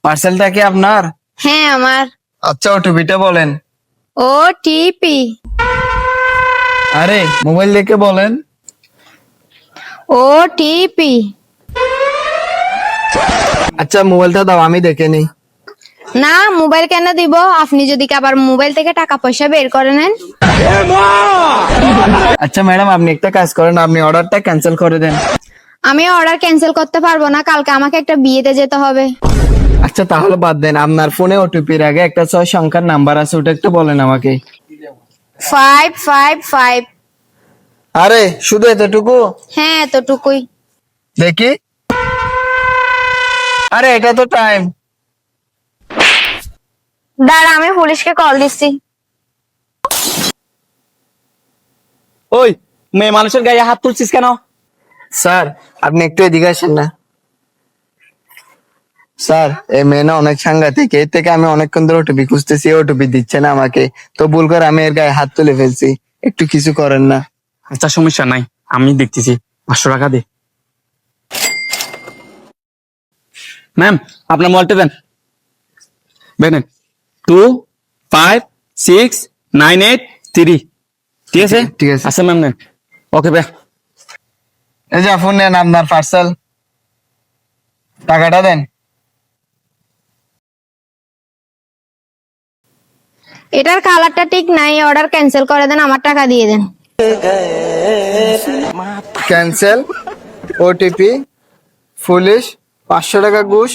পার্সেলটা কি আপনার? হ্যাঁ আমার। আচ্ছা ওটিপিটা বলেন। ওটিপি। আরে মোবাইল দেখে বলেন। ওটিপি। আচ্ছা মোবাইলটা দাও, আমি দেখে নিই। না, মোবাইল কেন দিব? আপনি যদি আবার মোবাইল থেকে টাকা পয়সা বের করে নেন। আচ্ছা ম্যাডাম, আপনি একটা কাজ করেন, আপনি অর্ডারটা ক্যান্সেল করে দেন। আমি অর্ডার ক্যান্সেল করতে পারবো না, কালকে আমাকে একটা বিয়েতে যেতে হবে। আচ্ছা তাহলে বাদ দেন, আপনার ফোনে ওটিপির আগে একটা 6 সংখ্যার নাম্বার আছে, ওটা একটু বলেন আমাকে। 555। আরে শুধু এতটুকু? হ্যাঁ এতটুকুই। দেখি। আরে এটা তো টাইম। দাঁড়া, আমি পুলিশকে কল দিচ্ছি। ওই মেয়ে মানুষের গায়ে হাত তুলছিস কেন? স্যার আপনি একটু এদিকে আসেন না। স্যার এই মেয়ে না অনেক সাংঘাতিক, এর থেকে আমি অনেকক্ষণ ধরে ওটিপি খুঁজতেছি, ওটিপি দিচ্ছে না আমাকে। তো ভুল করে আমি এর গায়ে হাত তুলে ফেলছি, একটু কিছু করেন না। আচ্ছা সমস্যা নাই, আমি দেখতেছি। 500 টাকা দে। ম্যাম আপনার মোবাইলটা দেন। বেনেন 25698 ঠিক আছে? ঠিক আছে। আচ্ছা ম্যাম নেন। ওকে ভাই। এই যে ফোন নেন, আপনার পার্সেল, টাকাটা দেন। এটার কালারটা ঠিক নাই, অর্ডার ক্যান্সেল করে দেন, আমার টাকা দিয়ে দেন। ক্যান্সেল, ওটিপি, পুলিশ, 500 টাকা ঘুষ।